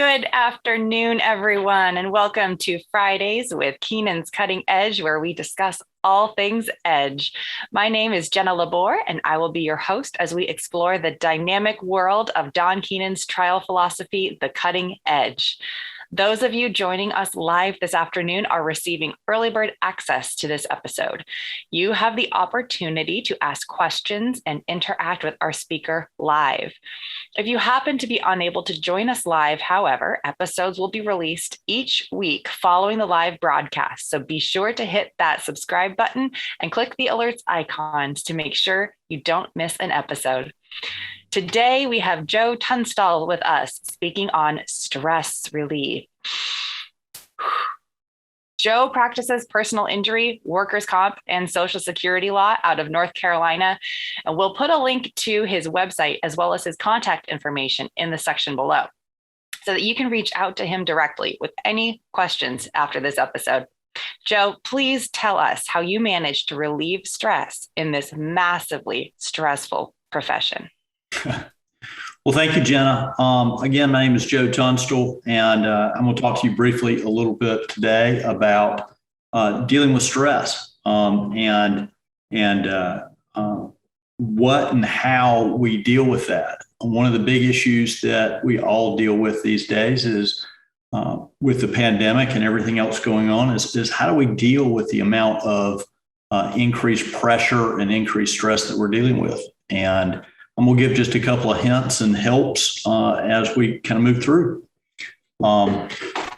Good afternoon, everyone, and welcome to Fridays with Keenan's Cutting Edge, where we discuss all things edge. My name is Jenna Labor, and I will be your host as we explore the dynamic world of Don Keenan's trial philosophy, The Cutting Edge. Those of you joining us live this afternoon are receiving early bird access to this episode. You have the opportunity to ask questions and interact with our speaker live. If you happen to be unable to join us live, however, episodes will be released each week following the live broadcast. So be sure to hit that subscribe button and click the alerts icons to make sure you don't miss an episode. Today, we have Joe Tunstall with us speaking on stress relief. Joe practices personal injury, workers' comp, and Social Security law out of North Carolina. And we'll put a link to his website as well as his contact information in the section below so that you can reach out to him directly with any questions after this episode. Joe, please tell us how you manage to relieve stress in this massively stressful profession. Well, thank you, Jenna. Again, my name is Joe Tunstall, and I'm going to talk to you briefly a little bit today about dealing with stress and what and how we deal with that. One of the big issues that we all deal with these days is with the pandemic and everything else going on is how do we deal with the amount of increased pressure and increased stress that we're dealing with. And I'm going to give just a couple of hints and helps as we kind of move through.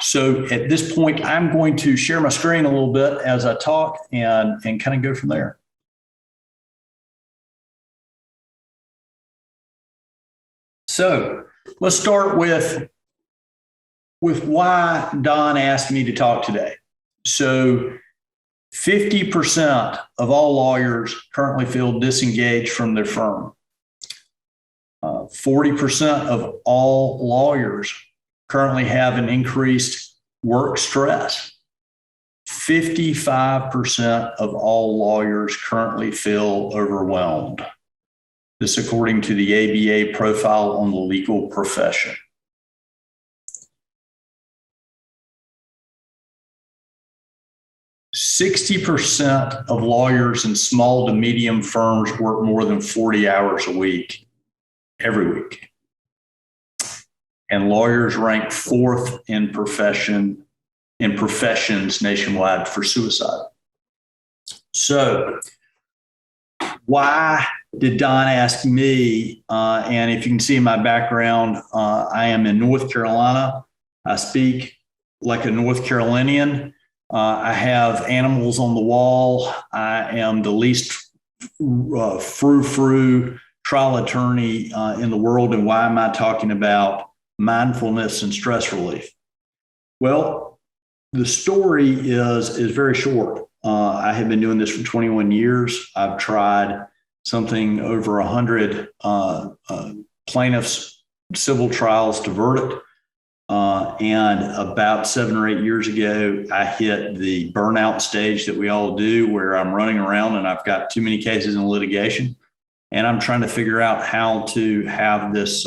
So at this point, I'm going to share my screen a little bit as I talk and kind of go from there. So let's start with why Don asked me to talk today. So 50% of all lawyers currently feel disengaged from their firm. 40% of all lawyers currently have an increased work stress. 55% of all lawyers currently feel overwhelmed. This according to the ABA profile on the legal profession. %60 of lawyers in small to medium firms work more than 40 hours a week. Every week. And lawyers rank fourth in professions nationwide for suicide. So why did Don ask me? And if you can see in my background, I am in North Carolina. I speak like a North Carolinian. I have animals on the wall. I am the least frou-frou trial attorney in the world. And why am I talking about mindfulness and stress relief? Well, the story is very short. I have been doing this for 21 years. I've tried something over 100 plaintiffs' civil trials to verdict. And about 7 or 8 years ago, I hit the burnout stage that we all do, where I'm running around and I've got too many cases in litigation. And I'm trying to figure out how to have this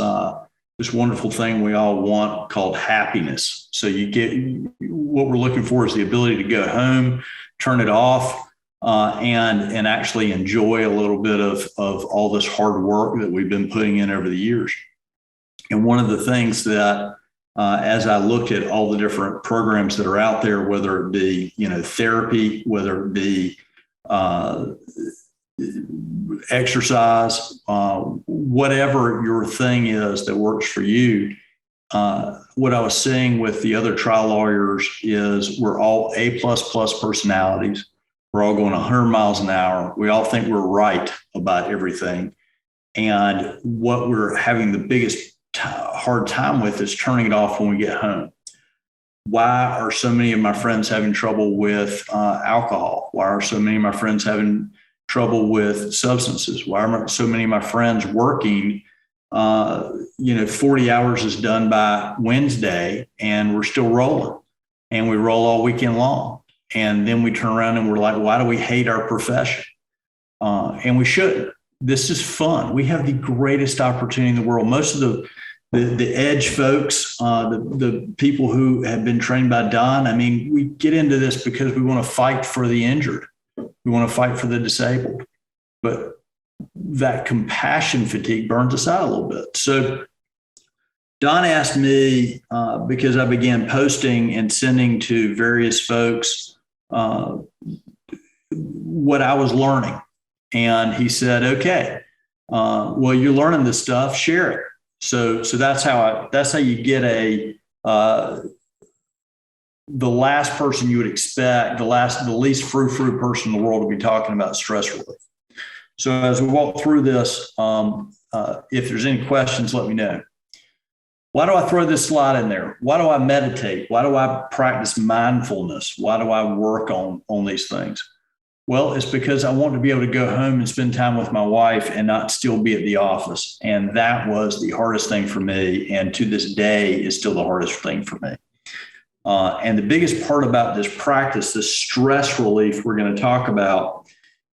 wonderful thing we all want called happiness. So you get what we're looking for is the ability to go home, turn it off, and actually enjoy a little bit of all this hard work that we've been putting in over the years. And one of the things that as I looked at all the different programs that are out there, whether it be therapy, whether it be exercise, whatever your thing is that works for you. What I was seeing with the other trial lawyers is we're all A++ personalities. We're all going 100 miles an hour. We all think we're right about everything. And what we're having the biggest hard time with is turning it off when we get home. Why are so many of my friends having trouble with alcohol? Why are so many of my friends having trouble with substances? Why are so many of my friends working, 40 hours is done by Wednesday and we're still rolling and we roll all weekend long. And then we turn around and we're like, why do we hate our profession? And we shouldn't. This is fun. We have the greatest opportunity in the world. Most of the edge folks, the people who have been trained by Don. I mean, we get into this because we want to fight for the injured. We want to fight for the disabled. But that compassion fatigue burns us out a little bit. So Don asked me, because I began posting and sending to various folks what I was learning. And he said, okay, well, you're learning this stuff, share it. So that's how you get the last person you would expect, the least frou-frou person in the world to be talking about stress relief. So as we walk through this, if there's any questions, let me know. Why do I throw this slide in there? Why do I meditate? Why do I practice mindfulness? Why do I work on these things? Well, it's because I want to be able to go home and spend time with my wife and not still be at the office. And that was the hardest thing for me. And to this day is still the hardest thing for me. And the biggest part about this practice, this stress relief we're going to talk about,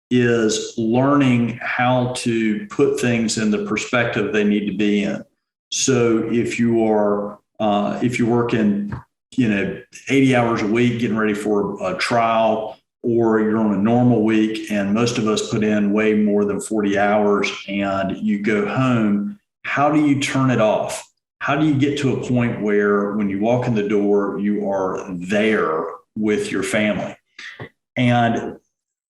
is learning how to put things in the perspective they need to be in. So if you're working, 80 hours a week, getting ready for a trial, or you're on a normal week, and most of us put in way more than 40 hours, and you go home, how do you turn it off? How do you get to a point where when you walk in the door, you are there with your family? And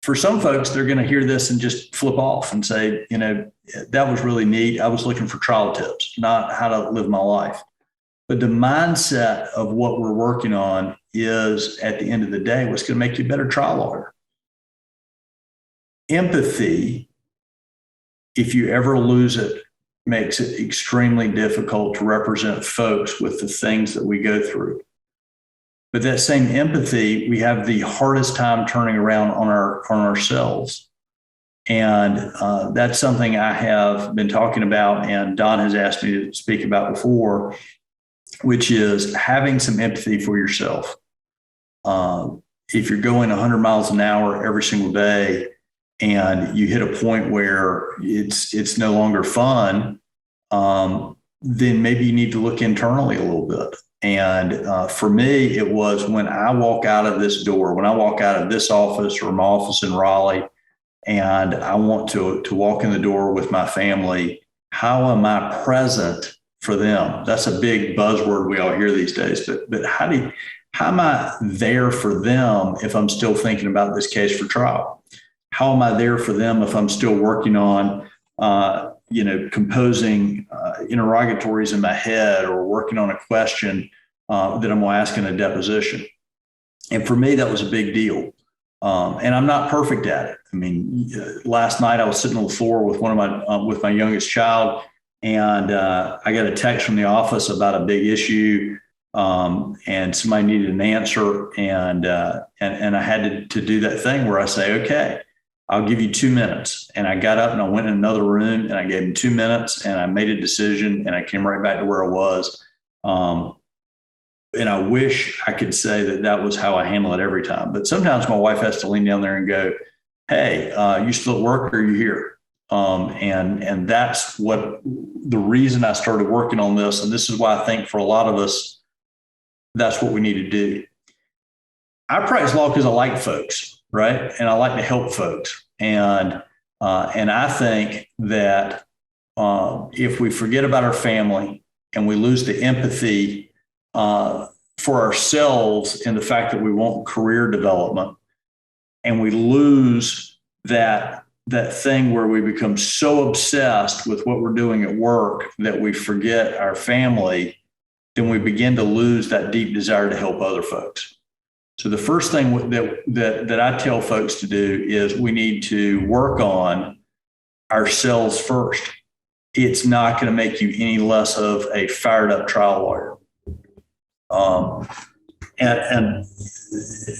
for some folks, they're going to hear this and just flip off and say, that was really neat. I was looking for trial tips, not how to live my life. But the mindset of what we're working on is, at the end of the day, what's going to make you a better trial lawyer. Empathy, if you ever lose it, makes it extremely difficult to represent folks with the things that we go through. But that same empathy, we have the hardest time turning around on ourselves. And that's something I have been talking about, and Don has asked me to speak about before, which is having some empathy for yourself. If you're going 100 miles an hour every single day and you hit a point where it's no longer fun, then maybe you need to look internally a little bit. And for me, it was when I walk out of this door, when I walk out of this office or my office in Raleigh, and I want to walk in the door with my family, how am I present for them? That's a big buzzword we all hear these days, but how am I there for them if I'm still thinking about this case for trial? How am I there for them if I'm still working on, composing interrogatories in my head, or working on a question that I'm going to ask in a deposition? And for me, that was a big deal. And I'm not perfect at it. I mean, last night I was sitting on the floor with with my youngest child, and I got a text from the office about a big issue, and somebody needed an answer, and I had to do that thing where I say, okay, I'll give you 2 minutes. And I got up and I went in another room and I gave him 2 minutes, and I made a decision, and I came right back to where I was. And I wish I could say that was how I handle it every time. But sometimes my wife has to lean down there and go, hey, you still at work, or are you here? And that's what the reason I started working on this. And this is why I think for a lot of us, that's what we need to do. I practice law because I like folks, right? And I like to help folks. And I think that if we forget about our family and we lose the empathy for ourselves in the fact that we want career development, and we lose that thing where we become so obsessed with what we're doing at work that we forget our family, then we begin to lose that deep desire to help other folks. So the first thing that I tell folks to do is we need to work on ourselves first. It's not going to make you any less of a fired up trial lawyer. And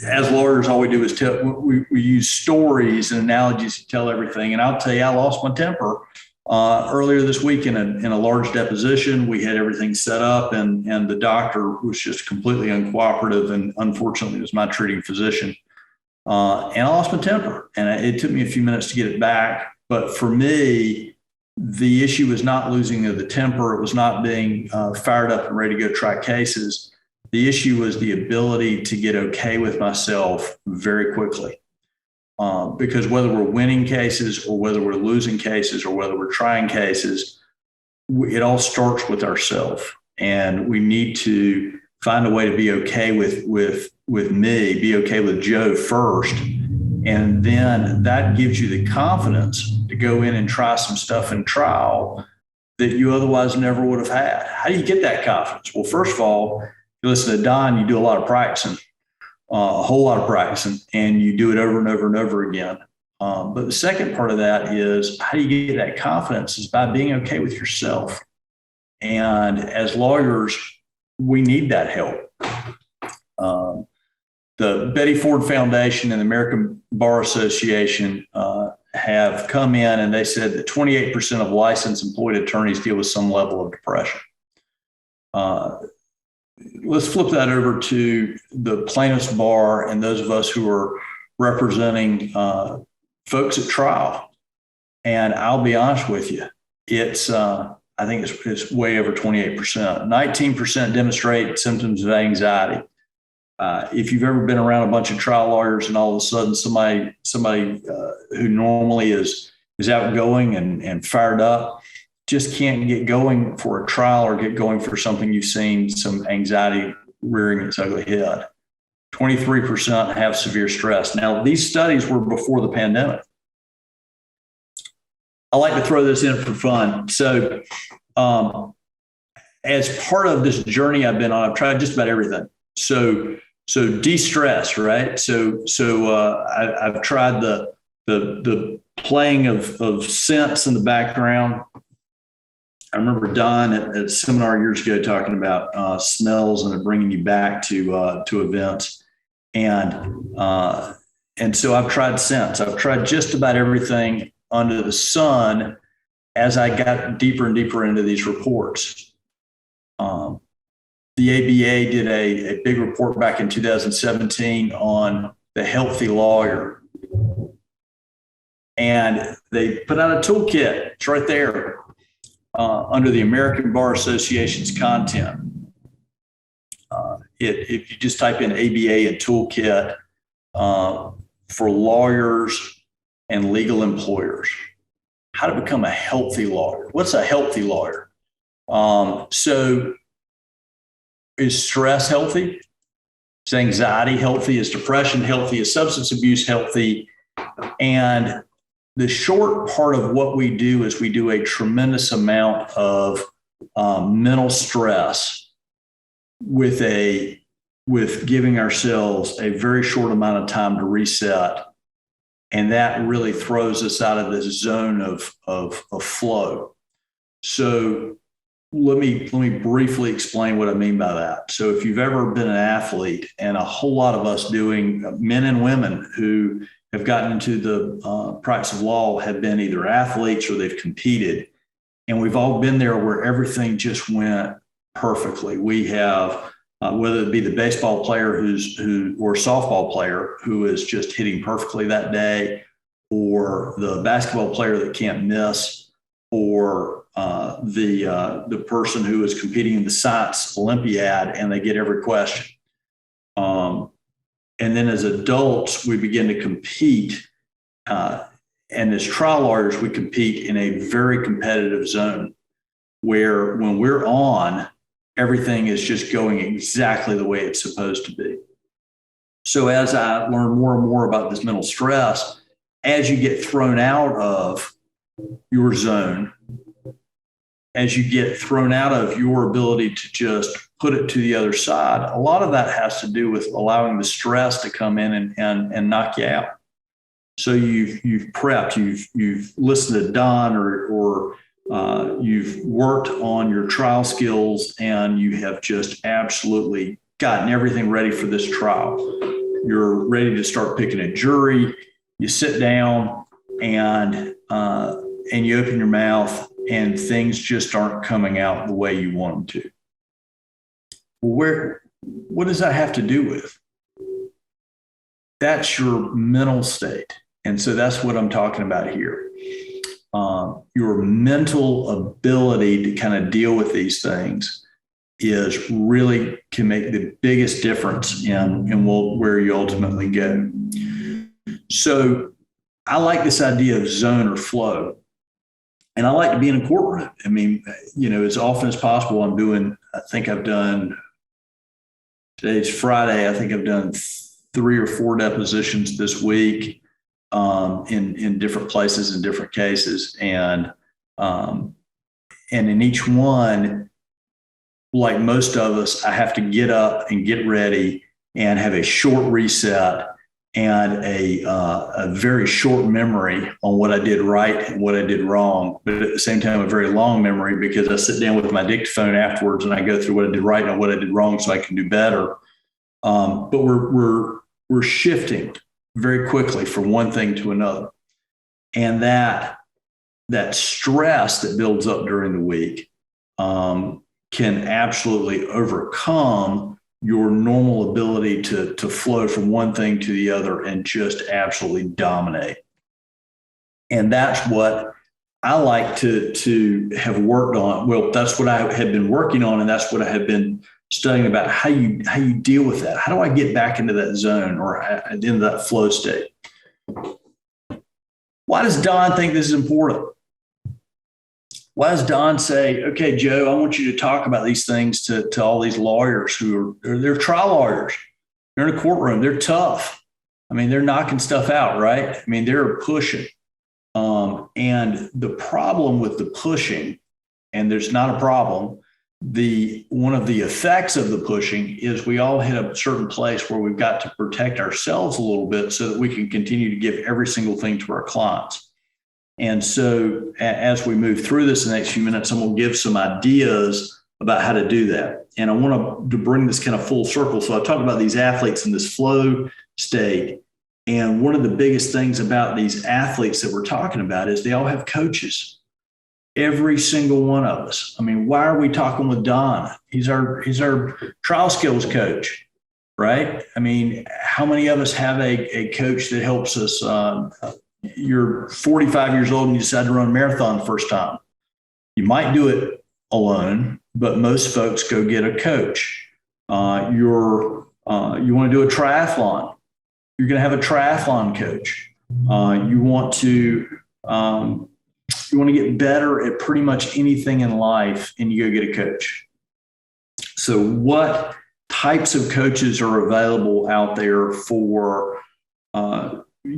as lawyers, all we do is we use stories and analogies to tell everything. And I'll tell you, I lost my temper earlier this week in a large deposition. We had everything set up, and the doctor was just completely uncooperative, and unfortunately it was my treating physician. And I lost my temper, and it took me a few minutes to get it back. But for me, the issue was not losing of the temper. It was not being fired up and ready to go try cases. The issue was the ability to get okay with myself very quickly. Because whether we're winning cases or whether we're losing cases or whether we're trying cases, it all starts with ourselves. And we need to find a way to be okay with me, be okay with Joe first. And then that gives you the confidence to go in and try some stuff in trial that you otherwise never would have had. How do you get that confidence? Well, first of all, you listen to Don, you do a lot of practicing, a whole lot of practicing, and you do it over and over and over again. But the second part of that is how do you get that confidence is by being okay with yourself. And as lawyers, we need that help. The Betty Ford Foundation and the American Bar Association have come in and they said that 28% of licensed employed attorneys deal with some level of depression. Let's flip that over to the plaintiff's bar and those of us who are representing folks at trial. And I'll be honest with you, it's I think it's way over 28%. 19% demonstrate symptoms of anxiety. If you've ever been around a bunch of trial lawyers and all of a sudden somebody who normally is outgoing and fired up just can't get going for a trial or get going for something, you've seen some anxiety rearing its ugly head. 23% have severe stress. Now, these studies were before the pandemic. I like to throw this in for fun. So as part of this journey I've been on, I've tried just about everything. So de-stress, right? So I've tried the playing of scents in the background. I remember Don at a seminar years ago talking about smells and bringing you back to events. And so I've tried scents. I've tried just about everything under the sun as I got deeper and deeper into these reports. The ABA did a big report back in 2017 on the healthy lawyer. And they put out a toolkit. It's right there under the American Bar Association's content. If you just type in ABA and toolkit for lawyers and legal employers, how to become a healthy lawyer. What's a healthy lawyer? So is stress healthy? Is anxiety healthy? Is depression healthy? Is substance abuse healthy? And the short part of what we do is we do a tremendous amount of mental stress with giving ourselves a very short amount of time to reset. And that really throws us out of this zone of flow. So let me briefly explain what I mean by that. So if you've ever been an athlete, and a whole lot of us doing, men and women who have gotten into the practice of law have been either athletes or they've competed. And we've all been there where everything just went perfectly. We have, whether it be the baseball player or softball player who is just hitting perfectly that day, or the basketball player that can't miss, or the person who is competing in the science Olympiad and they get every question. And then as adults, we begin to compete. And as trial lawyers, we compete in a very competitive zone where when we're on, everything is just going exactly the way it's supposed to be. So as I learn more and more about this mental stress, as you get thrown out of your zone, as you get thrown out of your ability to just put it to the other side, a lot of that has to do with allowing the stress to come in and knock you out. So you've prepped, you've listened to Don or you've worked on your trial skills, and you have just absolutely gotten everything ready for this trial. You're ready to start picking a jury. You sit down and you open your mouth, and things just aren't coming out the way you want them to. What does that have to do with? That's your mental state. And so that's what I'm talking about here. your mental ability to kind of deal with these things is really can make the biggest difference in where you ultimately go. So I like this idea of zone or flow. And I like to be in a courtroom. I mean, as often as possible, today's Friday, I think I've done 3 or 4 depositions this week in different places in different cases. And in each one, like most of us, I have to get up and get ready and have a short reset and a very short memory on what I did right and what I did wrong, but at the same time, a very long memory because I sit down with my dictaphone afterwards and I go through what I did right and what I did wrong so I can do better. But we're shifting very quickly from one thing to another, and that stress that builds up during the week can absolutely overcome your normal ability to flow from one thing to the other and just absolutely dominate. And that's what I like to have worked on. Well, that's what I had been working on, and that's what I had been studying about how you deal with that. How do I get back into that zone or into that flow state? Why does Don think this is important? Why does Don say, okay, Joe, I want you to talk about these things to all these lawyers they're trial lawyers. They're in a courtroom. They're tough. I mean, they're knocking stuff out, right? I mean, they're pushing. And the problem with the pushing, and there's not a problem, one of the effects of the pushing is we all hit a certain place where we've got to protect ourselves a little bit so that we can continue to give every single thing to our clients. And so as we move through this in the next few minutes, I'm going to give some ideas about how to do that. And I want to bring this kind of full circle. So I talk about these athletes in this flow state. And one of the biggest things about these athletes that we're talking about is they all have coaches. Every single one of us. I mean, why are we talking with Don? He's our trial skills coach, right? I mean, how many of us have a coach that helps us? You're 45 years old and you decide to run a marathon the first time. You might do it alone, but most folks go get a coach. You want to do a triathlon. You're going to have a triathlon coach. You want to get better at pretty much anything in life, and you go get a coach. So what types of coaches are available out there for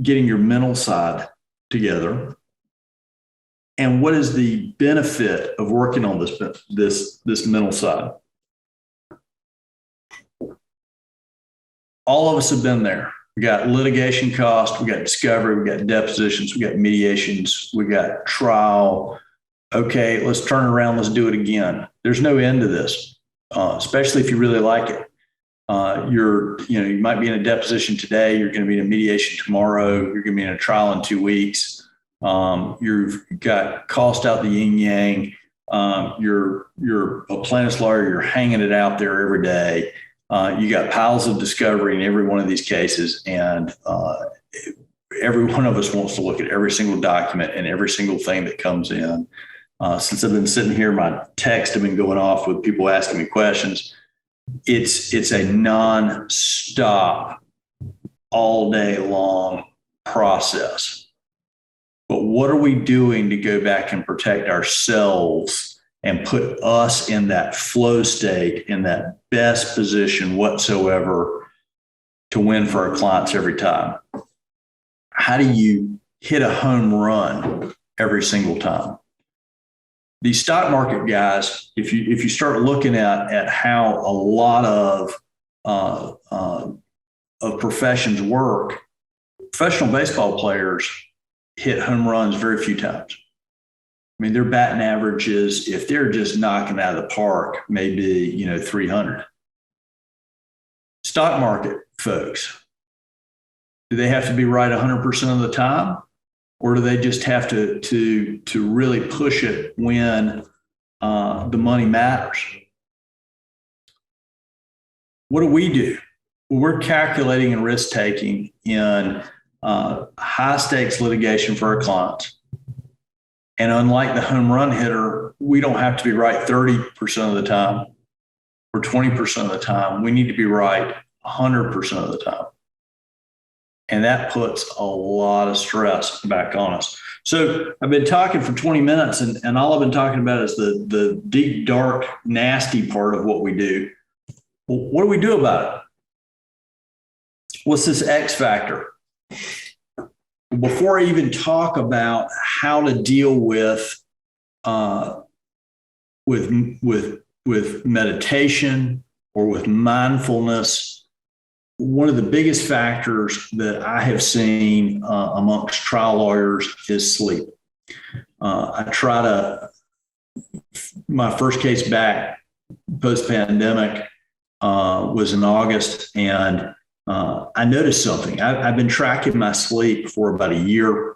getting your mental side together? And what is the benefit of working on this mental side? All of us have been there. We got litigation costs, we got discovery, we got depositions, we got mediations, we got trial. Okay, let's turn it around. Let's do it again. There's no end to this, especially if you really like it. You might be in a deposition today. You're going to be in a mediation tomorrow. You're going to be in a trial in 2 weeks. You've got cost out the yin yang. You're a plaintiff's lawyer. You're hanging it out there every day. You got piles of discovery in every one of these cases, and every one of us wants to look at every single document and every single thing that comes in. Since I've been sitting here, my texts have been going off with people asking me questions. It's a non-stop, all day long process. But what are we doing to go back and protect ourselves and put us in that flow state, in that best position whatsoever to win for our clients every time? How do you hit a home run every single time? These stock market guys, if you start looking at how a lot of professions work, professional baseball players hit home runs very few times. I mean, their batting averages, if they're just knocking out of the park, maybe 300. Stock market folks, do they have to be right 100% of the time? Or do they just have to really push it when the money matters? What do we do? Well, we're calculating and risk taking in high stakes litigation for our clients. And unlike the home run hitter, we don't have to be right 30% of the time or 20% of the time. We need to be right 100% of the time. And that puts a lot of stress back on us. So I've been talking for 20 minutes, and all I've been talking about is the deep, dark, nasty part of what we do. Well, what do we do about it? What's this X factor? Before I even talk about how to deal with meditation or with mindfulness, one of the biggest factors that I have seen amongst trial lawyers is sleep. My first case back post-pandemic was in August, and I noticed something. I've been tracking my sleep for about a year,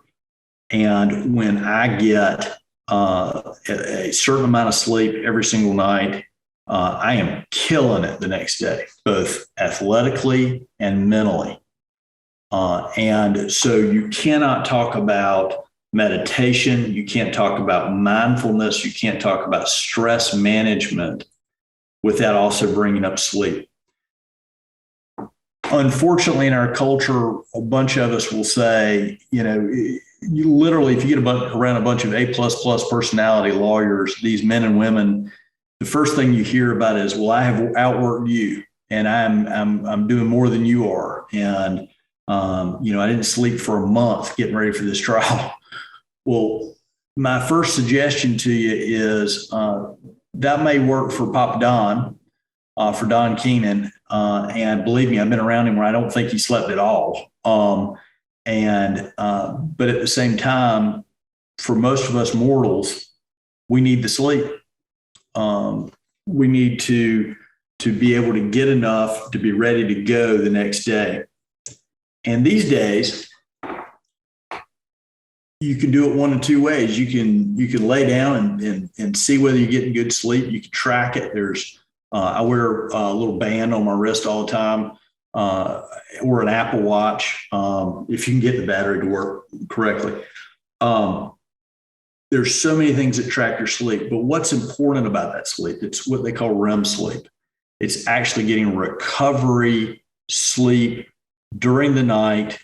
and when I get a certain amount of sleep every single night, I am killing it the next day, both athletically and mentally. And so you cannot talk about meditation. You can't talk about mindfulness. You can't talk about stress management without also bringing up sleep. Unfortunately, in our culture, a bunch of us will say, you literally, if you get around a bunch of A++ personality lawyers, these men and women, the first thing you hear about is, well, I have outworked you, and I'm doing more than you are. And, I didn't sleep for a month getting ready for this trial. Well, my first suggestion to you is that may work for Papa Don, for Don Keenan. And believe me, I've been around him where I don't think he slept at all. But at the same time, for most of us mortals, we need the sleep. We need to be able to get enough to be ready to go the next day. And these days, you can do it one of two ways. You can lay down and see whether you're getting good sleep. You can track it. I wear a little band on my wrist all the time, or an Apple Watch, if you can get the battery to work correctly. There's so many things that track your sleep, but what's important about that sleep? It's what they call REM sleep. It's actually getting recovery sleep during the night,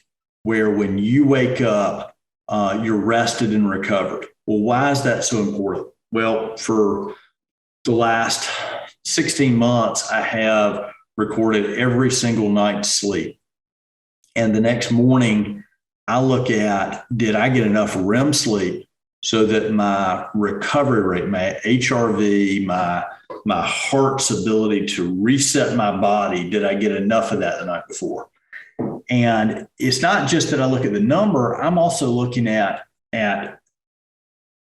where when you wake up, you're rested and recovered. Well, why is that so important? Well, for the last 16 months, I have recorded every single night's sleep. And the next morning, I look at, did I get enough REM sleep so that my recovery rate, my HRV, my heart's ability to reset my body, did I get enough of that the night before? And it's not just that I look at the number, I'm also looking at and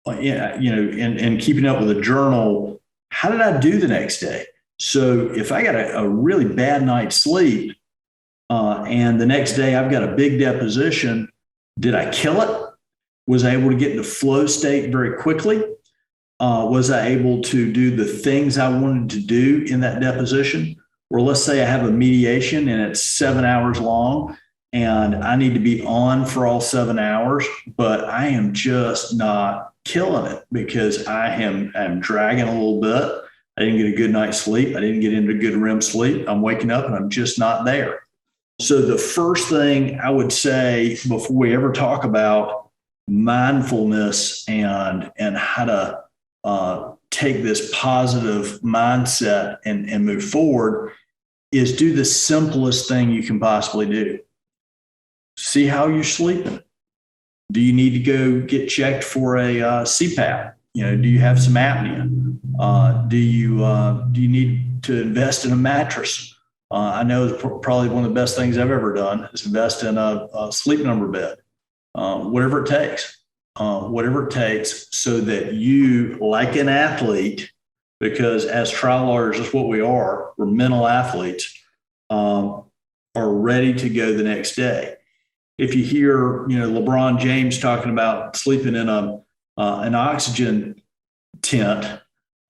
keeping up with a journal. How did I do the next day? So if I got a really bad night's sleep, and the next day I've got a big deposition, did I kill it? Was I able to get into flow state very quickly? Was I able to do the things I wanted to do in that deposition? Or let's say I have a mediation and it's 7 hours long and I need to be on for all 7 hours, but I am just not killing it because I'm dragging a little bit. I didn't get a good night's sleep. I didn't get into good REM sleep. I'm waking up and I'm just not there. So the first thing I would say before we ever talk about mindfulness and how to take this positive mindset and move forward is do the simplest thing you can possibly do. See how you're sleeping. Do you need to go get checked for a CPAP? Do you have some apnea? Do you need to invest in a mattress? I know it's probably one of the best things I've ever done is invest in a sleep number bed. Whatever it takes so that you, like an athlete, because as trial lawyers, that's what we are. We're mental athletes, are ready to go the next day. If you hear, LeBron James talking about sleeping in an oxygen tent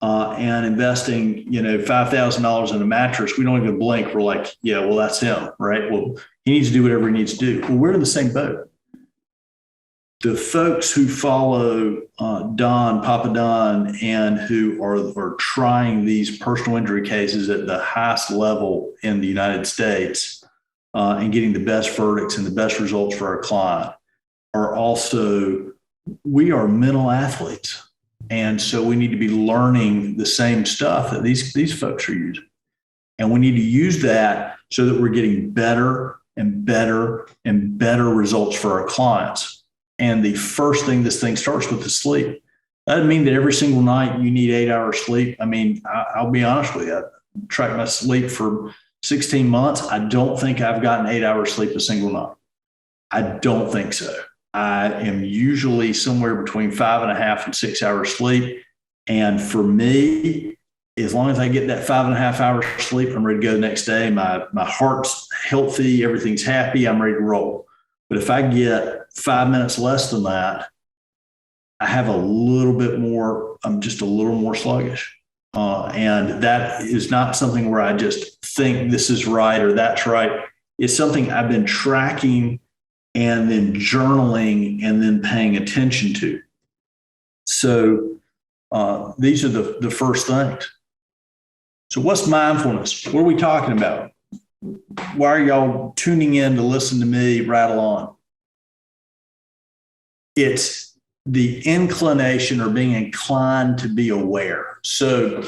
and investing, $5,000 in a mattress, we don't even blink. We're like, yeah, well, that's him, right? Well, he needs to do whatever he needs to do. Well, we're in the same boat. the folks who follow Papa Don, and who are trying these personal injury cases at the highest level in the United States and getting the best verdicts and the best results for our client are also, we are mental athletes. And so we need to be learning the same stuff that these folks are using. And we need to use that so that we're getting better and better and better results for our clients. And the first thing this thing starts with is sleep. That doesn't mean that every single night you need 8 hours sleep. I mean, I'll be honest with you. I tracked my sleep for 16 months. I don't think I've gotten 8 hours sleep a single night. I don't think so. I am usually somewhere between 5.5 and 6 hours sleep. And for me, as long as I get that 5.5 hours sleep, I'm ready to go the next day. My heart's healthy. Everything's happy. I'm ready to roll. But if I get 5 minutes less than that, I have a little bit more, I'm just a little more sluggish. And that is not something where I just think this is right or that's right. It's something I've been tracking and then journaling and then paying attention to. So these are the first things. So what's mindfulness? What are we talking about? Why are y'all tuning in to listen to me rattle on? It's the inclination or being inclined to be aware. So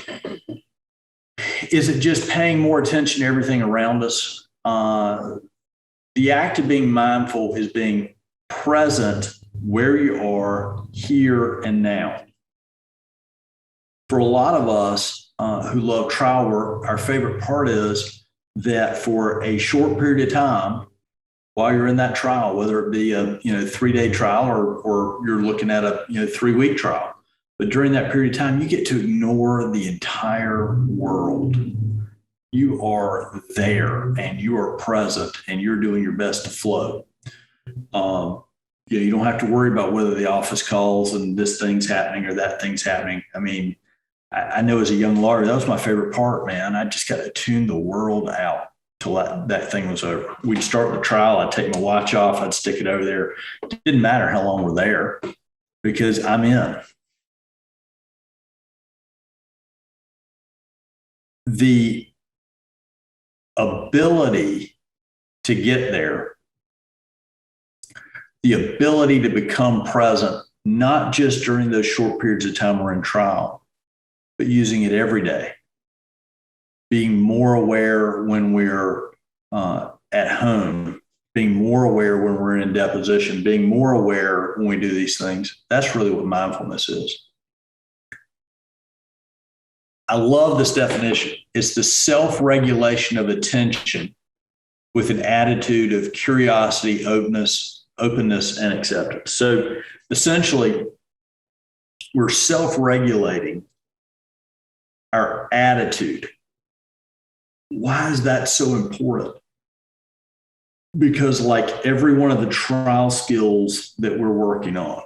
is it just paying more attention to everything around us? The act of being mindful is being present where you are, here and now. For a lot of us who love trial work, our favorite part is that for a short period of time, while you're in that trial, whether it be a 3-day trial or you're looking at a 3-week trial, but during that period of time, you get to ignore the entire world. You are there and you are present and you're doing your best to flow. You don't have to worry about whether the office calls and this thing's happening or that thing's happening. I mean, I know as a young lawyer, that was my favorite part, man. I just got to tune the world out till that thing was over. We'd start the trial. I'd take my watch off. I'd stick it over there. It didn't matter how long we're there because I'm in. The ability to get there, the ability to become present, not just during those short periods of time we're in trial, but using it every day, being more aware when we're at home, being more aware when we're in deposition, being more aware when we do these things. That's really what mindfulness is. I love this definition. It's the self-regulation of attention with an attitude of curiosity, openness, and acceptance. So essentially, we're self-regulating our attitude. Why is that so important? Because like every one of the trial skills that we're working on,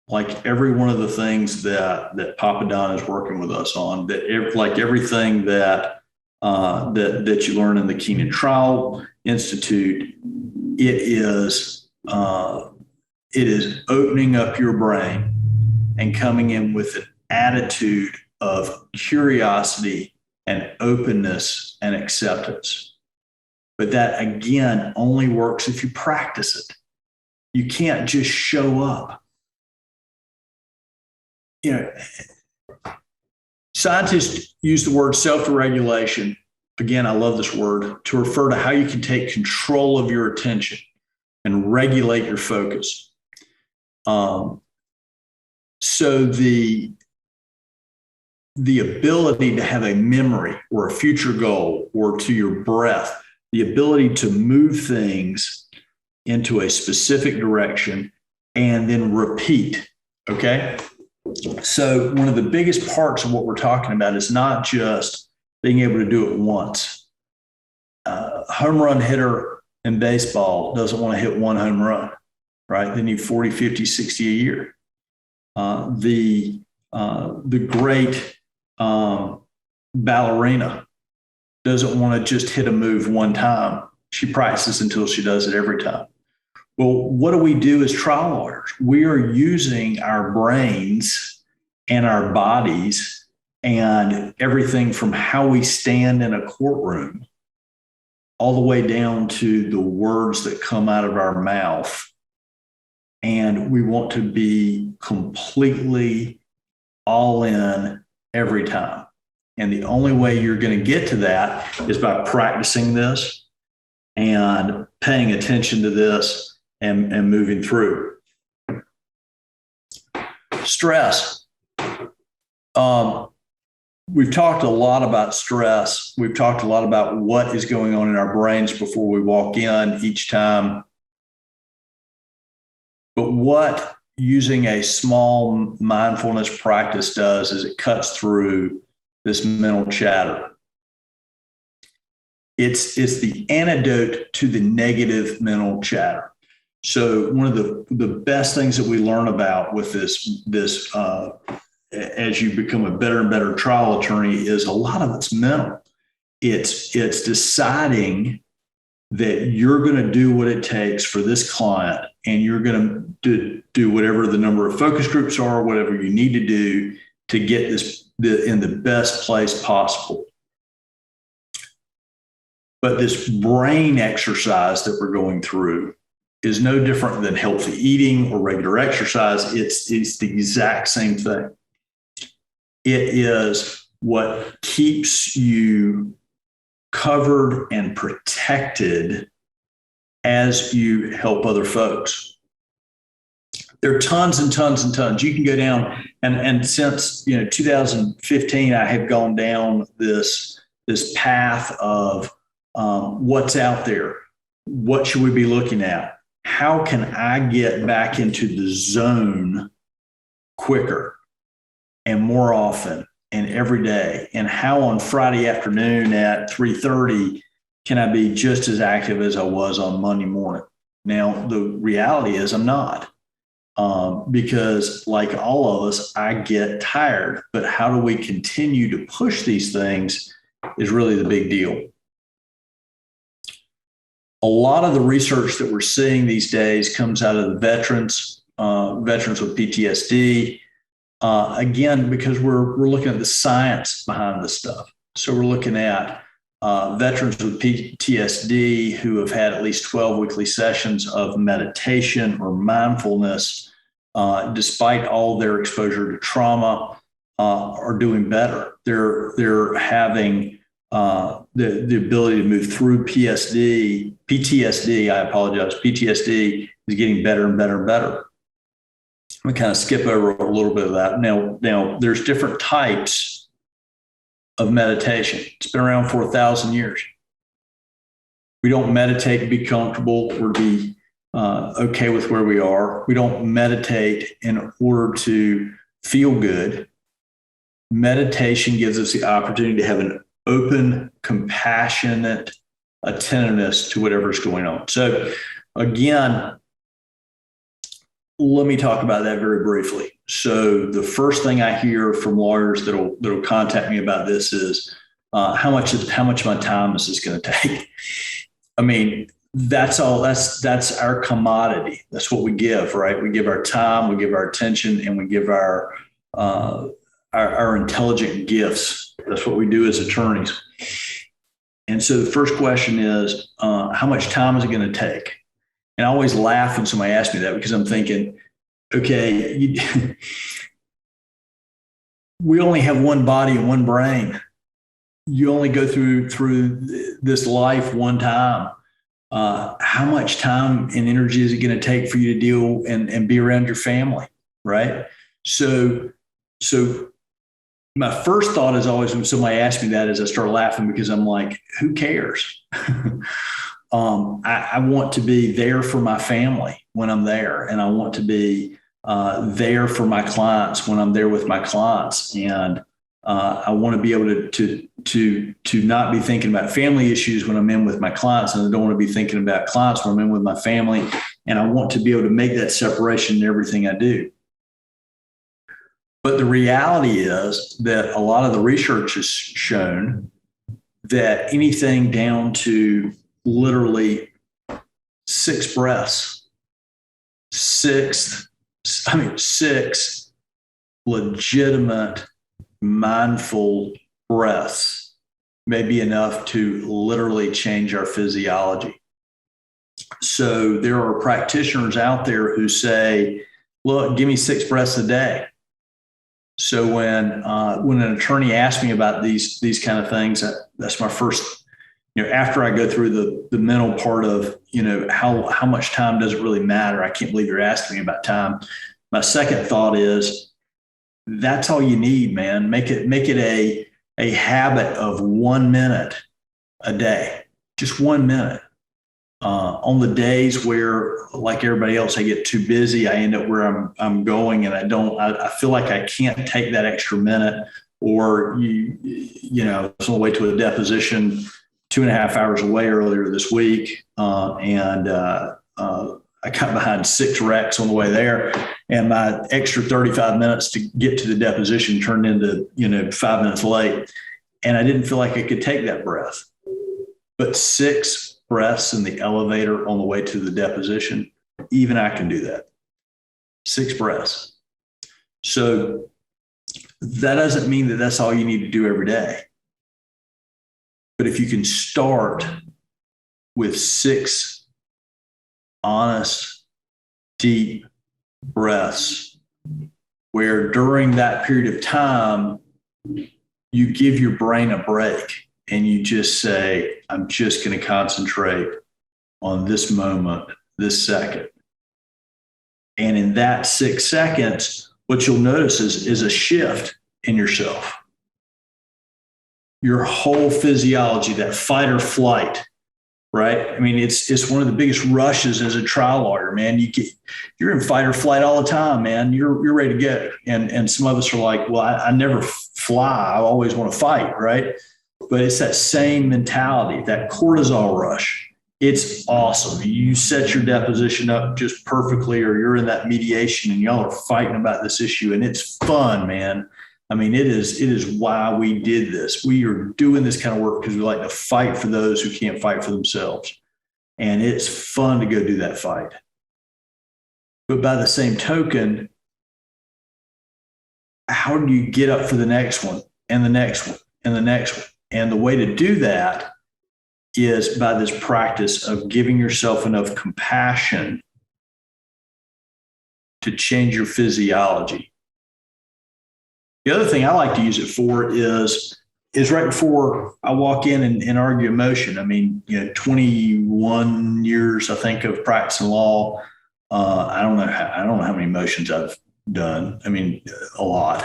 like every one of the things that Papa Don is working with us on, like everything that you learn in the Keenan Trial Institute, it is opening up your brain and coming in with an attitude of curiosity and openness and acceptance. But that, again, only works if you practice it. You can't just show up. Scientists use the word self-regulation. Again, I love this word to refer to how you can take control of your attention and regulate your focus. So the ability to have a memory or a future goal or to your breath, the ability to move things into a specific direction and then repeat, okay? So one of the biggest parts of what we're talking about is not just being able to do it once. Home run hitter in baseball doesn't want to hit one home run, right? They need 40, 50, 60 a year. The great ballerina doesn't want to just hit a move one time. She practices until she does it every time. Well, what do we do as trial lawyers? We are using our brains and our bodies and everything from how we stand in a courtroom all the way down to the words that come out of our mouth. And we want to be completely all in every time. And the only way you're going to get to that is by practicing this and paying attention to this and moving through. Stress. We've talked a lot about stress. We've talked a lot about what is going on in our brains before we walk in each time. But what using a small mindfulness practice does is it cuts through this mental chatter. It's the antidote to the negative mental chatter. So one of the best things that we learn about with this as you become a better and better trial attorney is a lot of it's mental. It's deciding that you're going to do what it takes for this client, and you're going to do whatever the number of focus groups are, whatever you need to do to get this in the best place possible. But this brain exercise that we're going through is no different than healthy eating or regular exercise. It's the exact same thing. It is what keeps you covered and protected as you help other folks. There are tons and tons and tons. You can go down, and since 2015, I have gone down this path of what's out there. What should we be looking at? How can I get back into the zone quicker and more often and every day? And how on Friday afternoon at 3:30 can I be just as active as I was on Monday morning? Now, the reality is I'm not, because like all of us, I get tired. But how do we continue to push these things is really the big deal. A lot of the research that we're seeing these days comes out of the veterans with PTSD. Again, because we're looking at the science behind this stuff. So we're looking at veterans with PTSD who have had at least 12 weekly sessions of meditation or mindfulness, despite all their exposure to trauma, are doing better. They're having the ability to move through PTSD. I apologize. PTSD is getting better and better and better. We kind of skip over a little bit of that. Now there's different types of meditation. It's been around for 1,000 years. We don't meditate to be comfortable or to be okay with where we are. We don't meditate in order to feel good. Meditation gives us the opportunity to have an open, compassionate attentiveness to whatever's going on. So again, let me talk about that very briefly. So the first thing I hear from lawyers that'll contact me about this is how much of my time is this going to take? I mean, that's all. That's our commodity. That's what we give, right? We give our time, we give our attention, and we give our intelligent gifts. That's what we do as attorneys. And so the first question is, how much time is it going to take? And I always laugh when somebody asks me that, because I'm thinking, okay, we only have one body and one brain. You only go through this life one time. How much time and energy is it going to take for you to deal and be around your family, right? So my first thought is always when somebody asks me that is I start laughing, because I'm like, who cares? I want to be there for my family when I'm there, and I want to be there for my clients when I'm there with my clients, and I want to be able to not be thinking about family issues when I'm in with my clients, and I don't want to be thinking about clients when I'm in with my family, and I want to be able to make that separation in everything I do. But the reality is that a lot of the research has shown that anything down to literally 6 breaths six legitimate mindful breaths may be enough to literally change our physiology. So there are practitioners out there who say, look, give me 6 breaths a day. So when an attorney asks me about these kind of things, that's my first, after I go through the mental part of, how much time does it really matter? I can't believe you're asking me about time. My second thought is that's all you need, man. Make it a habit of 1 minute a day, just 1 minute. On the days where, like everybody else, I get too busy, I end up where I'm going, and I feel like I can't take that extra minute. Or I was on the way to a deposition 2.5 hours away earlier this week, and I got behind 6 wrecks on the way there, and my extra 35 minutes to get to the deposition turned into 5 minutes late, and I didn't feel like I could take that breath. But 6 breaths in the elevator on the way to the deposition, even I can do that. 6 breaths. So that doesn't mean that that's all you need to do every day. But if you can start with 6 honest, deep breaths, where during that period of time, you give your brain a break and you just say, I'm just going to concentrate on this moment, this second. And in that 6 seconds, what you'll notice is a shift in yourself. Your whole physiology, that fight or flight, right? I mean, it's one of the biggest rushes as a trial lawyer, man. You're in fight or flight all the time, man. You're ready to go. And some of us are like, well, I never fly. I always want to fight, right? But it's that same mentality, that cortisol rush. It's awesome. You set your deposition up just perfectly, or you're in that mediation and y'all are fighting about this issue, and it's fun, man. I mean, it is why we did this. We are doing this kind of work because we like to fight for those who can't fight for themselves. And it's fun to go do that fight. But by the same token, how do you get up for the next one and the next one and the next one? And the way to do that is by this practice of giving yourself enough compassion to change your physiology. The other thing I like to use it for is right before I walk in and argue a motion. I mean, 21 years, I think, of practicing law. I don't know how many motions I've done. I mean, a lot.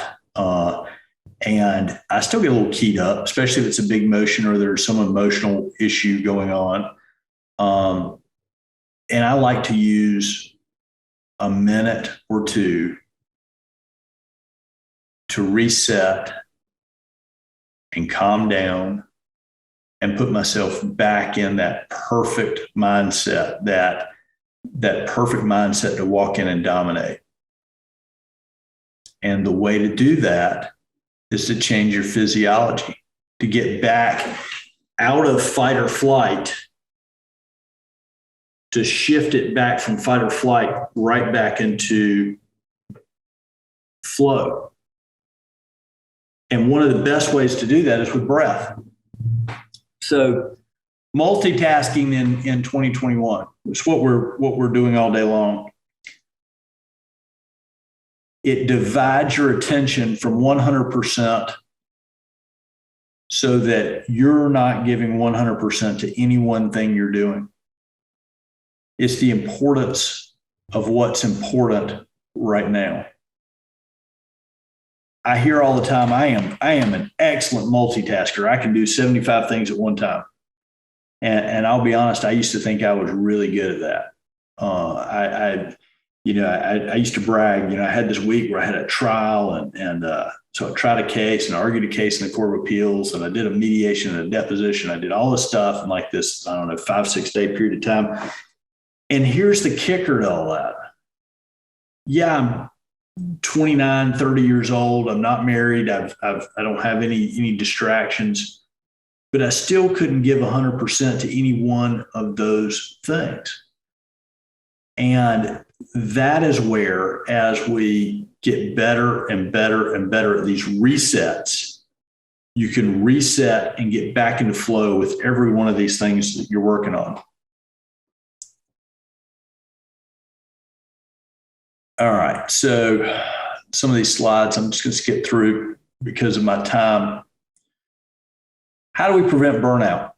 And I still get a little keyed up, especially if it's a big motion or there's some emotional issue going on. And I like to use a minute or two to reset and calm down and put myself back in that perfect mindset, that perfect mindset to walk in and dominate. And the way to do that is to change your physiology, to get back out of fight or flight, to shift it back from fight or flight right back into flow. And one of the best ways to do that is with breath. So multitasking in 2021 is what we're doing all day long. It divides your attention from 100% so that you're not giving 100% to any one thing you're doing. It's the importance of what's important right now. I hear all the time, I am an excellent multitasker. I can do 75 things at one time. And I'll be honest, I used to think I was really good at that. I used to brag, I had this week where I had a trial and so I tried a case and argued a case in the Court of Appeals, and I did a mediation and a deposition. I did all this stuff in like this, 5-6 day period of time. And here's the kicker to all that. Yeah, I'm 29, 30 years old. I'm not married. I don't have any distractions, but I still couldn't give 100% to any one of those things. And that is where, as we get better and better and better at these resets, you can reset and get back into flow with every one of these things that you're working on. All right. So some of these slides, I'm just going to skip through because of my time. How do we prevent burnout?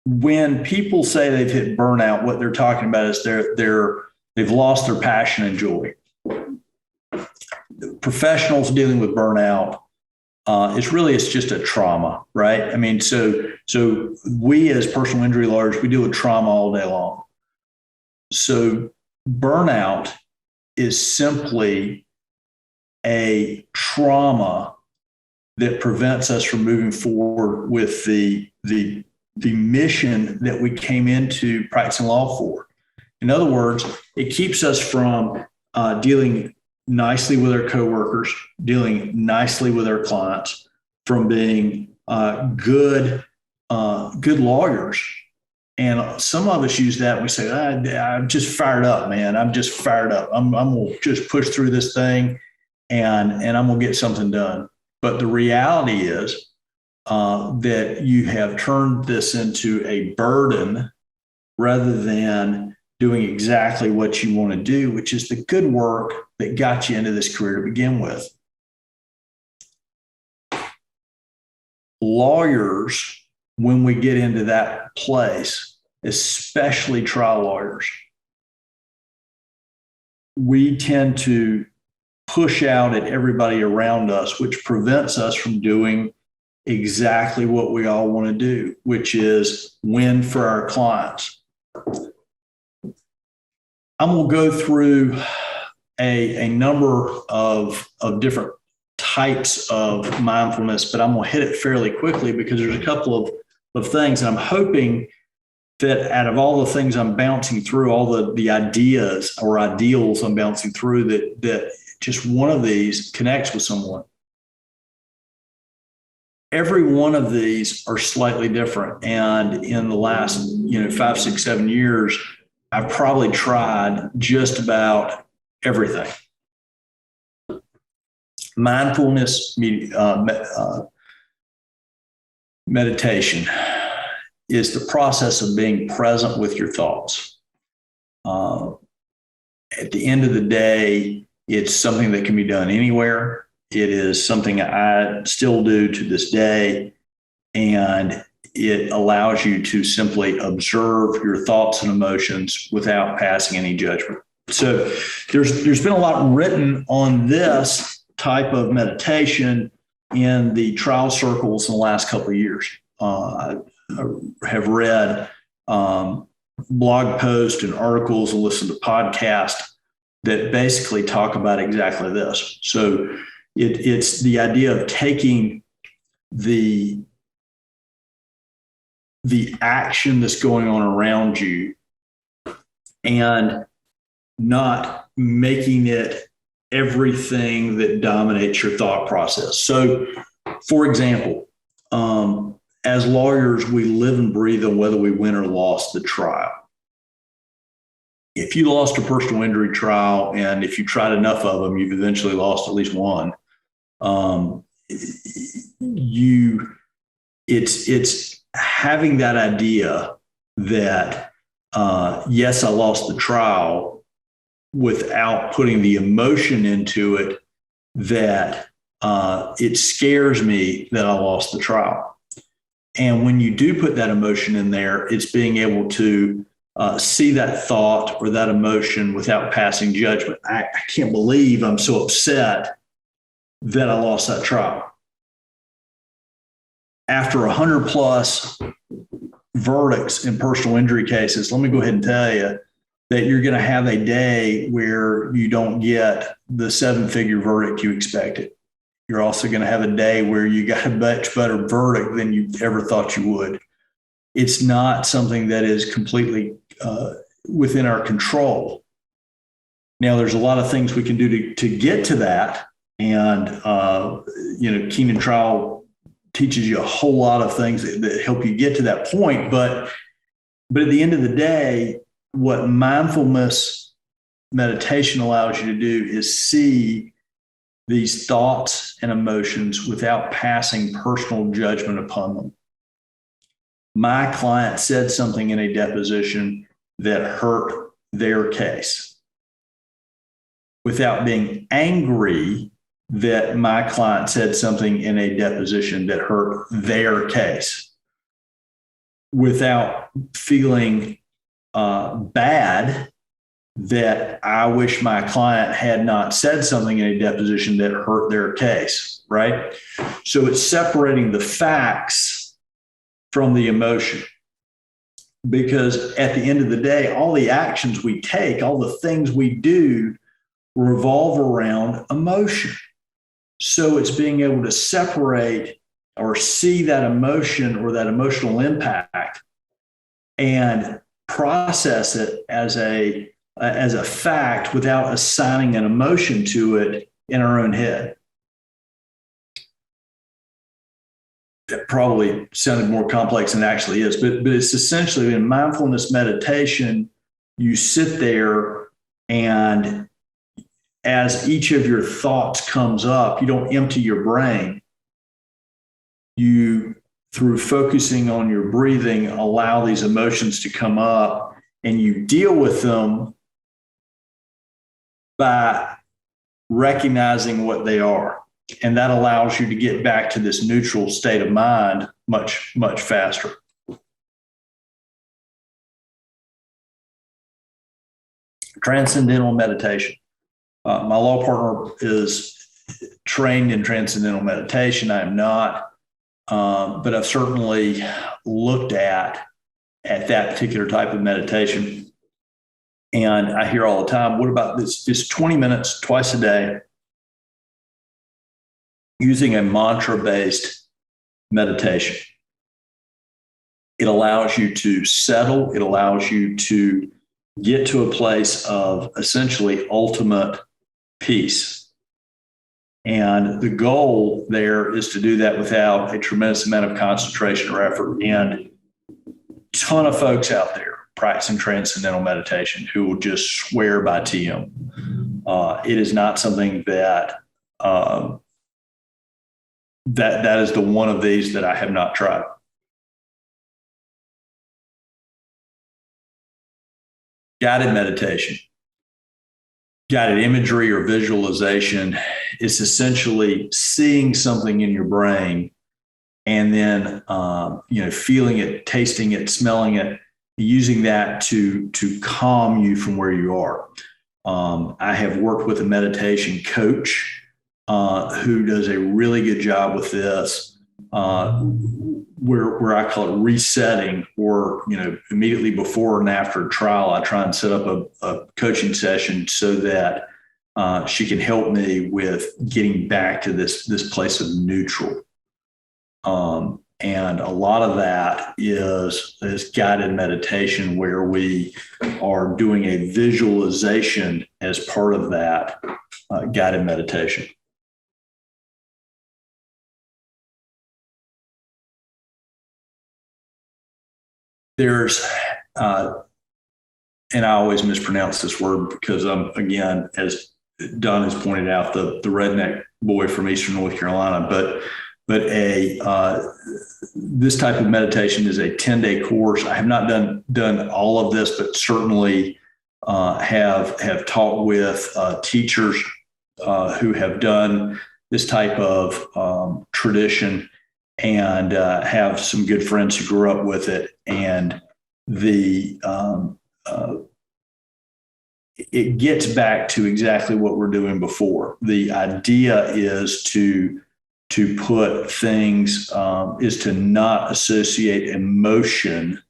When people say they've hit burnout, what they're talking about is they've lost their passion and joy. Professionals dealing with burnout, it's just a trauma, right? I mean, so we as personal injury lawyers, we deal with trauma all day long. So burnout is simply a trauma that prevents us from moving forward with the mission that we came into practicing law for. In other words, it keeps us from dealing nicely with our coworkers, dealing nicely with our clients, from being good lawyers. And some of us use that and we say, I'm just fired up, man. I'm just fired up. I'm going to just push through this thing and I'm going to get something done. But the reality is that you have turned this into a burden rather than doing exactly what you want to do, which is the good work that got you into this career to begin with. Lawyers, when we get into that place, especially trial lawyers, we tend to push out at everybody around us, which prevents us from doing exactly what we all want to do, which is win for our clients. I'm going to go through a number of different types of mindfulness, but I'm going to hit it fairly quickly because there's a couple of things. And I'm hoping that out of all the things I'm bouncing through, all the ideas or ideals I'm bouncing through, that just one of these connects with someone. Every one of these are slightly different. And in the last, 5, 6, 7 years, I've probably tried just about everything. Mindfulness, meditation is the process of being present with your thoughts. At the end of the day, it's something that can be done anywhere. It is something I still do to this day, and it allows you to simply observe your thoughts and emotions without passing any judgment. So there's been a lot written on this type of meditation in the trial circles in the last couple of years. I have read blog posts and articles and listened to podcasts that basically talk about exactly this. So it's the idea of taking the action that's going on around you and not making it everything that dominates your thought process. So, for example, as lawyers, we live and breathe on whether we win or lost the trial. If you lost a personal injury trial, and if you tried enough of them, you've eventually lost at least one. It's having that idea that, yes, I lost the trial, without putting the emotion into it, that it scares me that I lost the trial. And when you do put that emotion in there, it's being able to see that thought or that emotion without passing judgment. I can't believe I'm so upset that I lost that trial. After 100 plus verdicts in personal injury cases, let me go ahead and tell you that you're going to have a day where you don't get the 7-figure verdict you expected. You're also going to have a day where you got a much better verdict than you ever thought you would. It's not something that is completely within our control. Now, there's a lot of things we can do to get to that. And, Keenan Trial teaches you a whole lot of things that help you get to that point. But at the end of the day, what mindfulness meditation allows you to do is see these thoughts and emotions without passing personal judgment upon them. My client said something in a deposition that hurt their case without being angry that my client said something in a deposition that hurt their case, without feeling bad that I wish my client had not said something in a deposition that hurt their case, right? So it's separating the facts from the emotion. Because at the end of the day, all the actions we take, all the things we do revolve around emotion. So it's being able to separate or see that emotion or that emotional impact and process it as a fact without assigning an emotion to it in our own head. That probably sounded more complex than it actually is, but it's essentially in mindfulness meditation, you sit there and as each of your thoughts comes up, you don't empty your brain. You, through focusing on your breathing, allow these emotions to come up and you deal with them by recognizing what they are. And that allows you to get back to this neutral state of mind much, much faster. Transcendental meditation. My law partner is trained in transcendental meditation. I am not, but I've certainly looked at that particular type of meditation. And I hear all the time, what about this? Just 20 minutes twice a day using a mantra-based meditation. It allows you to settle. It allows you to get to a place of essentially ultimate peace. And the goal there is to do that without a tremendous amount of concentration or effort. And a ton of folks out there practicing transcendental meditation who will just swear by TM. It is not something that that is the one of these that I have not tried. Guided meditation. Guided imagery or visualization is essentially seeing something in your brain and then feeling it, tasting it, smelling it, using that to calm you from where you are. I have worked with a meditation coach who does a really good job with this, where I call it resetting, or immediately before and after a trial, I try and set up a coaching session so that she can help me with getting back to this place of neutral. And a lot of that is guided meditation, where we are doing a visualization as part of that guided meditation. There's, and I always mispronounce this word because I'm, again, as Don has pointed out, the redneck boy from Eastern North Carolina, but this type of meditation is a 10-day course. I have not done all of this, but certainly have talked with teachers who have done this type of tradition, and have some good friends who grew up with it. And it gets back to exactly what we're doing before. The idea is to put things, is to not associate emotion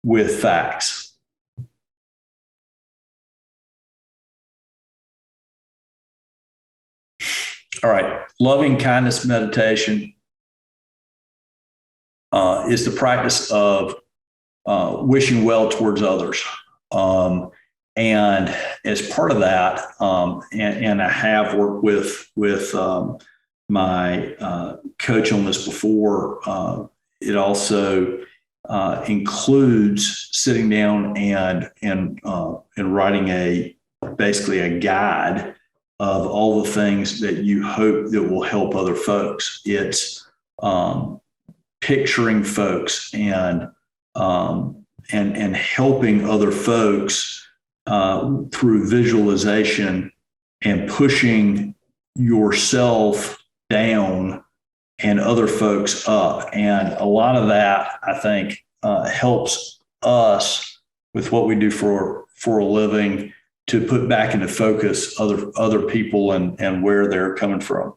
with facts. All right. Loving kindness meditation is the practice of wishing well towards others. And as part of that, and I have worked with my coach on this before, it also includes sitting down and writing basically a guide of all the things that you hope that will help other folks. It's picturing folks and helping other folks through visualization and pushing yourself down and other folks up. And a lot of that, I think, helps us with what we do for a living to put back into focus other people and where they're coming from.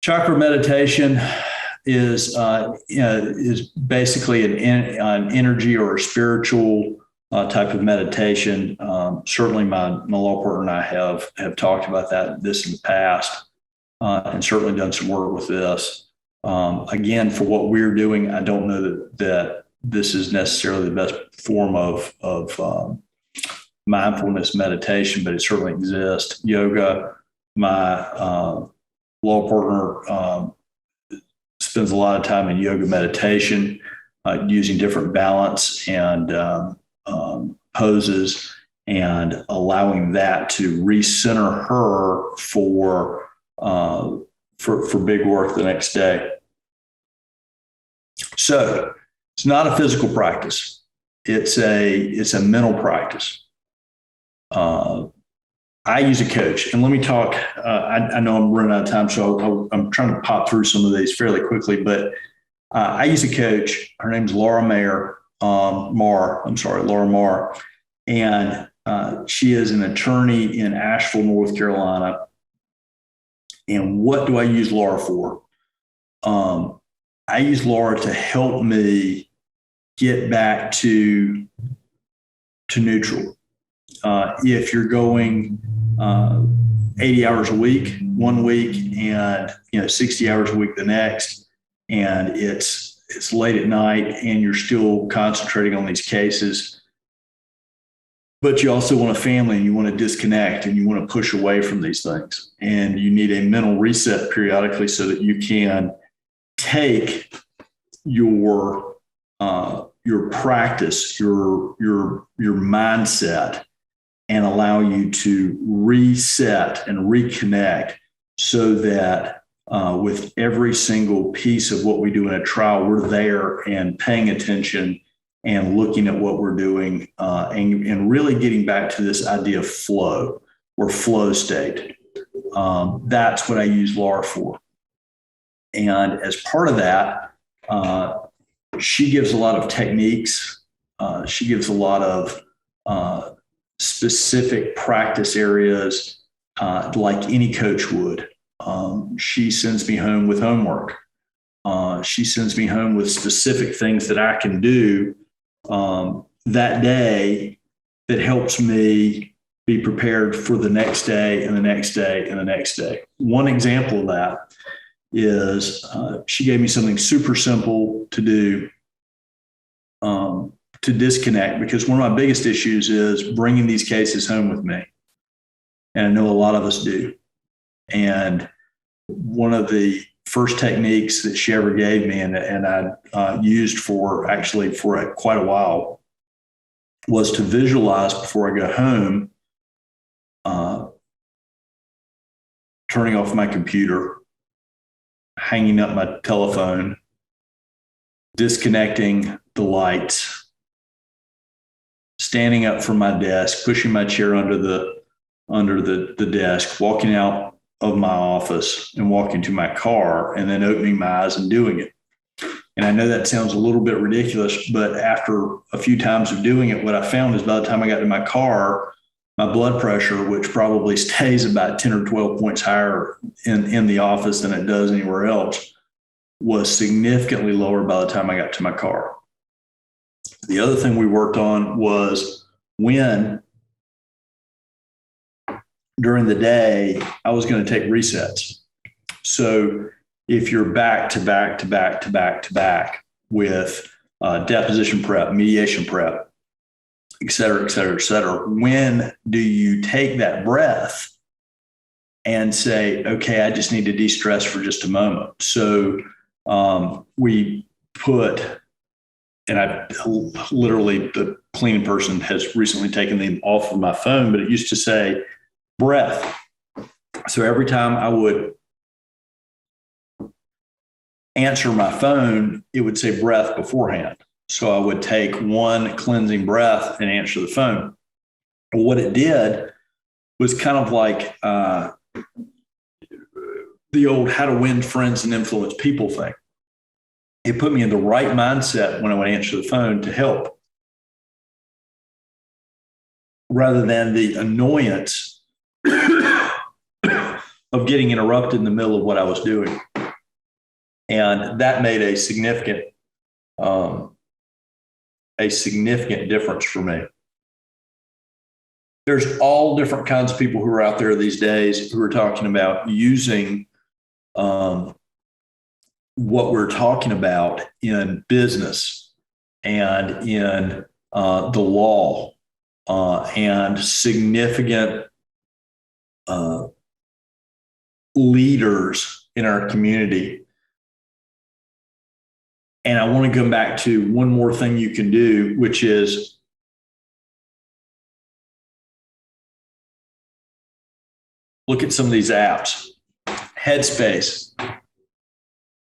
Chakra meditation is basically an energy or a spiritual type of meditation. Certainly my law partner and I have talked about this in the past, and certainly done some work with this. Again, for what we're doing, I don't know that this is necessarily the best form of mindfulness meditation, but it certainly exists. Yoga, my law partner spends a lot of time in yoga meditation, using different balance and poses, and allowing that to recenter her for big work the next day. So it's not a physical practice. It's a mental practice. I use a coach, and let me talk. I know I'm running out of time, so I'm trying to pop through some of these fairly quickly, but I use a coach. Her name's Laura Marr, and she is an attorney in Asheville, North Carolina. And what do I use Laura for? I use Laura to help me get back to neutral. If you're going 80 hours a week, 1 week, and 60 hours a week the next, and it's late at night, and you're still concentrating on these cases, but you also want a family, and you want to disconnect, and you want to push away from these things, and you need a mental reset periodically so that you can take your practice, your mindset, and allow you to reset and reconnect so that with every single piece of what we do in a trial, we're there and paying attention and looking at what we're doing and really getting back to this idea of flow or flow state. That's what I use Laura for. And as part of that, she gives a lot of techniques. She gives a lot of specific practice areas like any coach would. She sends me home with homework. She sends me home with specific things that I can do that day that helps me be prepared for the next day and the next day and the next day. One example of that is she gave me something super simple to do to disconnect, because one of my biggest issues is bringing these cases home with me. And I know a lot of us do. And one of the first techniques that she ever gave me, and I used for quite a while, was to visualize before I go home, turning off my computer, hanging up my telephone, disconnecting the lights, standing up from my desk, pushing my chair under the desk, walking out of my office and walking to my car, and then opening my eyes and doing it. And I know that sounds a little bit ridiculous, but after a few times of doing it, what I found is by the time I got to my car, my blood pressure, which probably stays about 10 or 12 points higher in the office than it does anywhere else, was significantly lower by the time I got to my car. The other thing we worked on was when during the day I was going to take resets. So if you're back to back to back to back to back with deposition prep, mediation prep, et cetera, et cetera, et cetera, when do you take that breath and say, okay, I just need to de-stress for just a moment. So we put, and I literally, the cleaning person has recently taken them off of my phone, but it used to say breath. So every time I would answer my phone, it would say breath beforehand. So I would take one cleansing breath and answer the phone. But what it did was kind of like the old how to win friends and influence people thing. It put me in the right mindset when I would answer the phone to help, rather than the annoyance of getting interrupted in the middle of what I was doing. And that made a significant difference for me. There's all different kinds of people who are out there these days who are talking about using what we're talking about in business and in the law and significant leaders in our community. And I want to come back to one more thing you can do, which is look at some of these apps. Headspace,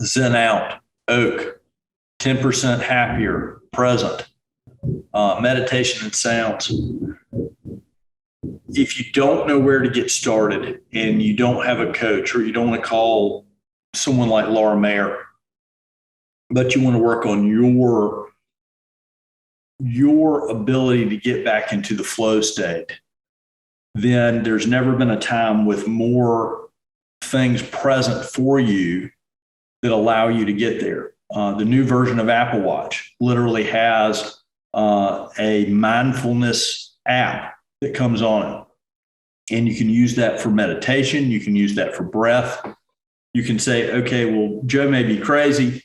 Zen Out, Oak, 10% Happier, Present, Meditation and Sounds. If you don't know where to get started and you don't have a coach, or you don't want to call someone like Laura Mayer, but you want to work on your ability to get back into the flow state, then there's never been a time with more things present for you that allow you to get there. The new version of Apple Watch literally has a mindfulness app that comes on it. And you can use that for meditation. You can use that for breath. You can say, okay, well, Joe may be crazy,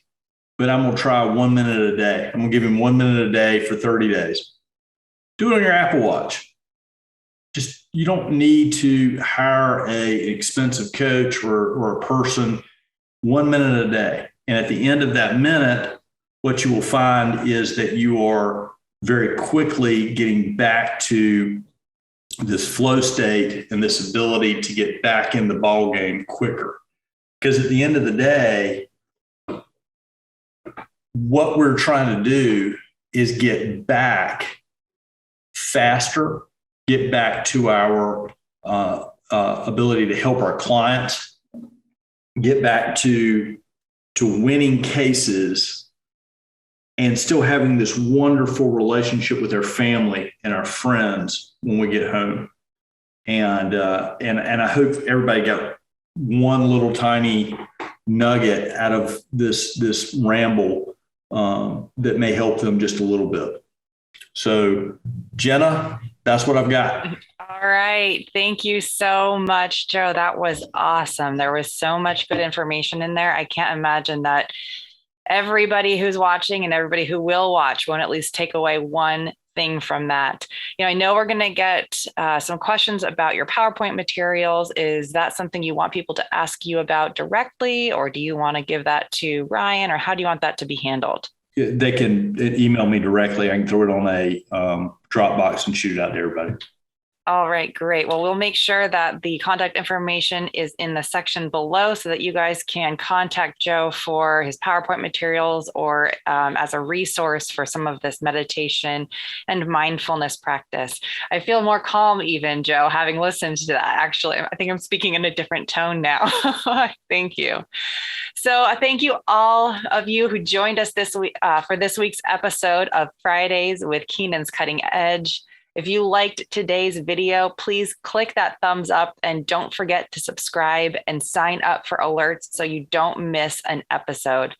but I'm going to try 1 minute a day. I'm going to give him 1 minute a day for 30 days. Do it on your Apple Watch. Just, you don't need to hire an expensive coach or a person. 1 minute a day. And at the end of that minute, what you will find is that you are very quickly getting back to this flow state and this ability to get back in the ball game quicker. Because at the end of the day, what we're trying to do is get back faster, get back to our ability to help our clients, get back to winning cases, and still having this wonderful relationship with our family and our friends when we get home. And I hope everybody got one little tiny nugget out of this ramble that may help them just a little bit. So, Jenna, that's what I've got. All right. Thank you so much, Joe. That was awesome. There was so much good information in there. I can't imagine that everybody who's watching and everybody who will watch won't at least take away one thing from that. I know we're going to get some questions about your PowerPoint materials. Is that something you want people to ask you about directly, or do you want to give that to Ryan, or how do you want that to be handled? They can email me directly. I can throw it on a Dropbox and shoot it out to everybody. All right, great. Well, we'll make sure that the contact information is in the section below so that you guys can contact Joe for his PowerPoint materials or as a resource for some of this meditation and mindfulness practice. I feel more calm even, Joe, having listened to that. Actually, I think I'm speaking in a different tone now. Thank you. So thank you all of you who joined us this week for this week's episode of Fridays with Keenan's Cutting Edge. If you liked today's video, please click that thumbs up and don't forget to subscribe and sign up for alerts so you don't miss an episode.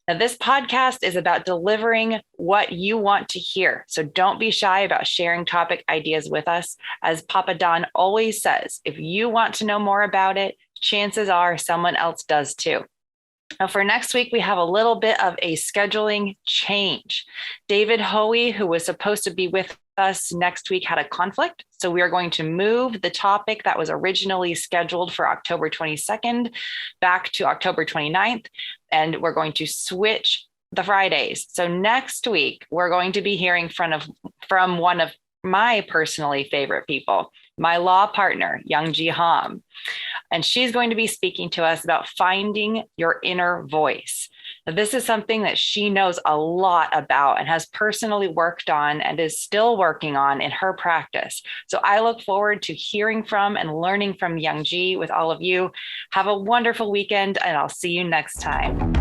Now, this podcast is about delivering what you want to hear. So don't be shy about sharing topic ideas with us. As Papa Don always says, if you want to know more about it, chances are someone else does too. Now, for next week, we have a little bit of a scheduling change. David Hoey, who was supposed to be with us next week had a conflict. So we are going to move the topic that was originally scheduled for October 22nd back to October 29th. And we're going to switch the Fridays. So next week, we're going to be hearing from one of my personally favorite people, my law partner, Young-Ji Ham. And she's going to be speaking to us about finding your inner voice. Now, this is something that she knows a lot about and has personally worked on and is still working on in her practice. So I look forward to hearing from and learning from Young-Ji with all of you. Have a wonderful weekend, and I'll see you next time.